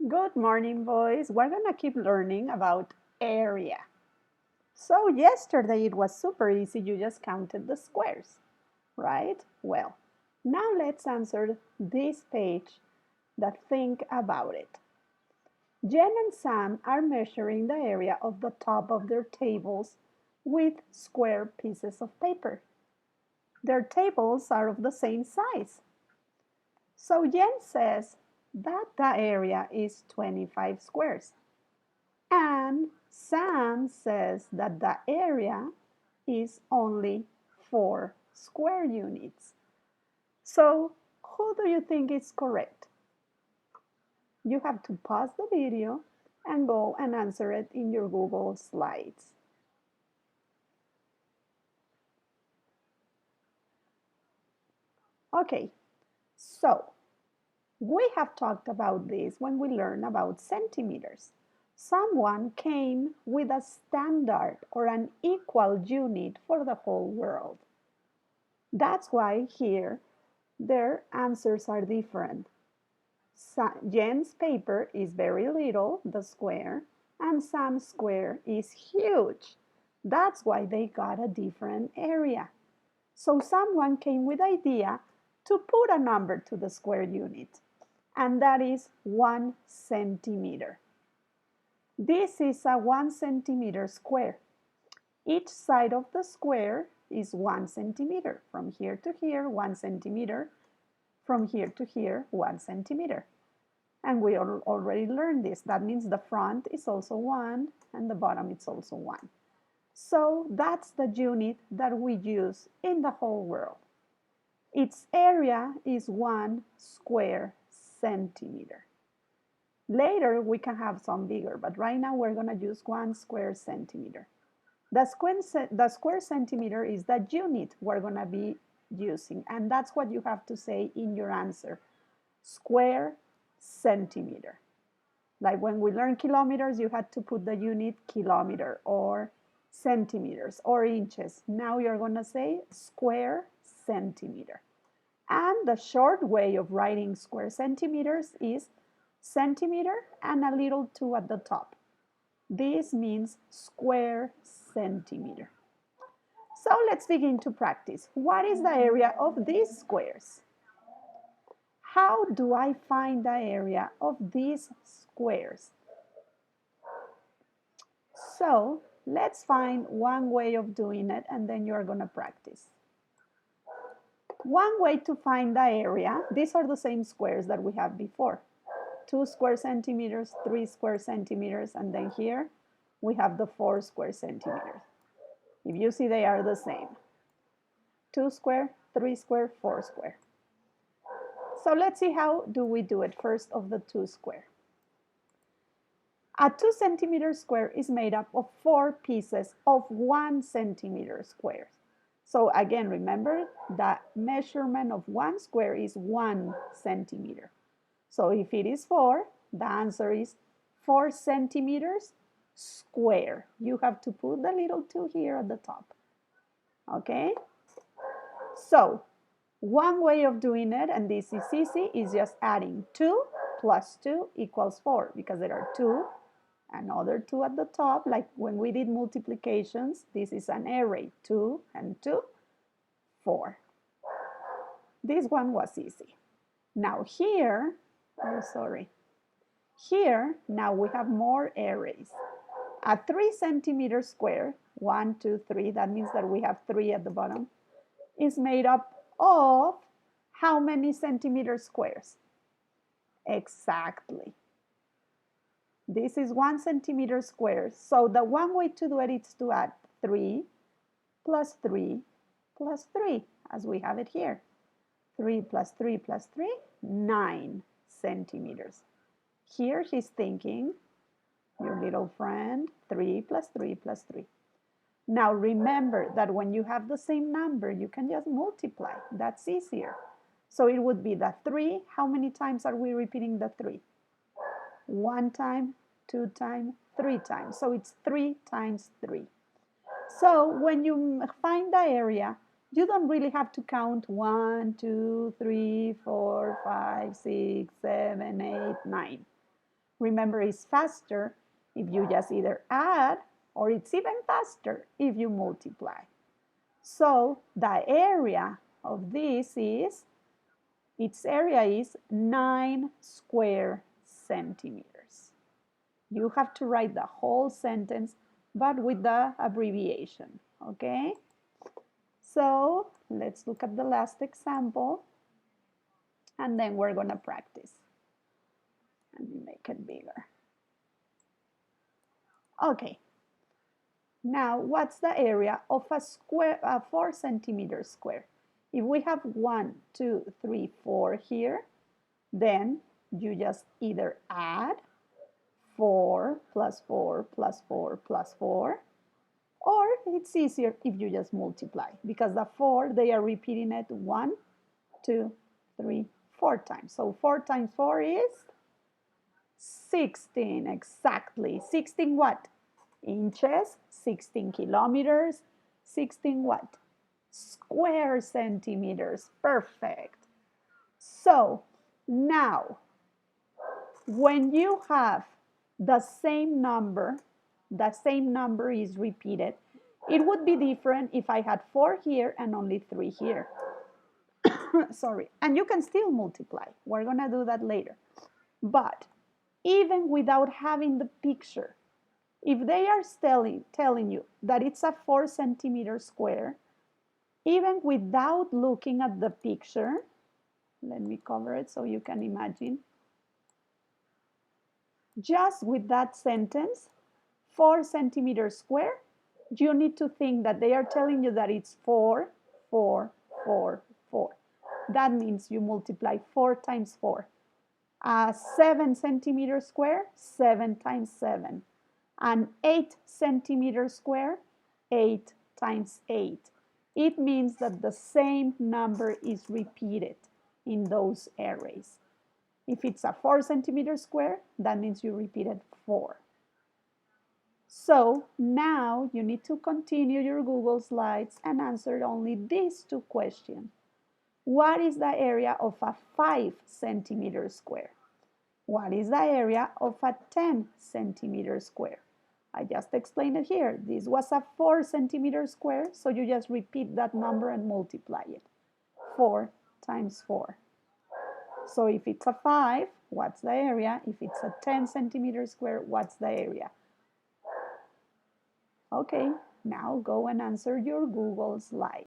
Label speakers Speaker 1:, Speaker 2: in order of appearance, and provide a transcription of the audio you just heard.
Speaker 1: Good morning, boys. We're gonna keep learning about area. So yesterday it was super easy. You just counted the squares, right? Well, now let's answer this page that think about it. Jen and Sam are measuring the area of the top of their tables with square pieces of paper. Their tables are of the same size. So Jen says that the area is 25 squares. And Sam says that the area is only 4 square units. So who do you think is correct? You have to pause the video and go and answer it in your Google Slides. Okay, so we have talked about this when we learned about centimeters. Someone came with a standard or an equal unit for the whole world. That's why here their answers are different. Jen's paper is very little, the square, and Sam's square is huge. That's why they got a different area. So someone came with the idea to put a number to the square unit, and that is 1 centimeter. This is a 1 centimeter square. Each side of the square is 1 centimeter. From here to here, 1 centimeter. From here to here, 1 centimeter. And we already learned this. That means the front is also 1 and the bottom is also 1. So that's the unit that we use in the whole world. Its area is 1 square centimeter. Later we can have some bigger, but right now we're going to use 1 square centimeter. The square centimeter is the unit we're going to be using, and that's what you have to say in your answer. Square centimeter. Like when we learn kilometers, you had to put the unit kilometer or centimeters or inches. Now you're going to say square centimeter. And the short way of writing square centimeters is centimeter and a little 2 at the top. This means square centimeter. So let's begin to practice. What is the area of these squares? How do I find the area of these squares? So let's find one way of doing it and then you're going to practice. One way to find the area, these are the same squares that we have before. 2 square centimeters, 3 square centimeters, and then here we have the 4 square centimeters. If you see, they are the same. 2 square, 3 square, 4 square. So let's see how do we do it first of the 2 square. A 2 centimeter square is made up of 4 pieces of 1 centimeter squares. So again, remember that measurement of 1 square is 1 centimeter. So if it is 4, the answer is 4 centimeters square. You have to put the little 2 here at the top. Okay? So one way of doing it, and this is easy, is just adding 2 plus 2 equals 4 because there are 2, another 2 at the top, like when we did multiplications. This is an array, 2 and 2, 4. This one was easy. Now here, here now we have more arrays. A 3 centimeter square, 1, 2, 3, that means that we have 3 at the bottom, is made up of how many centimeter squares? Exactly. This is 1 centimeter square. So the one way to do it is to add 3 plus 3 plus 3, as we have it here. 3 plus 3 plus 3, 9 centimeters. Here he's thinking, your little friend, 3 plus 3 plus 3. Now remember that when you have the same number, you can just multiply. That's easier. So it would be the 3. How many times are we repeating the 3? 1 time, 2 times, 3 times. So it's 3 times 3. So when you find the area, you don't really have to count 1, 2, 3, 4, 5, 6, 7, 8, 9. Remember, it's faster if you just either add, or it's even faster if you multiply. So the area of this is, its area is 9 square centimeters. You have to write the whole sentence, but with the abbreviation, okay? So let's look at the last example, and then we're gonna practice. Let me make it bigger. Okay. Now, what's the area of a 4 centimeter square? If we have 1, 2, 3, 4 here, then you just either add 4 plus 4 plus 4 plus 4, or it's easier if you just multiply, because the 4, they are repeating it 1, 2, 3, 4 times. So 4 times 4 is 16, exactly. 16 what? Inches, 16 kilometers, 16 what? Square centimeters. Perfect. So now, when you have the same number is repeated, it would be different if I had 4 here and only 3 here. Sorry. And you can still multiply. We're going to do that later. But even without having the picture, if they are telling you that it's a 4 centimeter square, even without looking at the picture, let me cover it so you can imagine. Just with that sentence, 4 centimeters square, you need to think that they are telling you that it's 4, 4, 4, 4. That means you multiply 4 times 4. 7 centimeters square, 7 times 7. An 8 centimeters square, 8 times 8. It means that the same number is repeated in those arrays. If it's a 4 centimeter square, that means you repeated 4. So now you need to continue your Google Slides and answer only these 2 questions. What is the area of a 5 centimeter square? What is the area of a 10 centimeter square? I just explained it here. This was a 4 centimeter square, so you just repeat that number and multiply it. 4 times 4. So if it's a 5, what's the area? If it's a 10 centimeter square, what's the area? Okay, now go and answer your Google slide.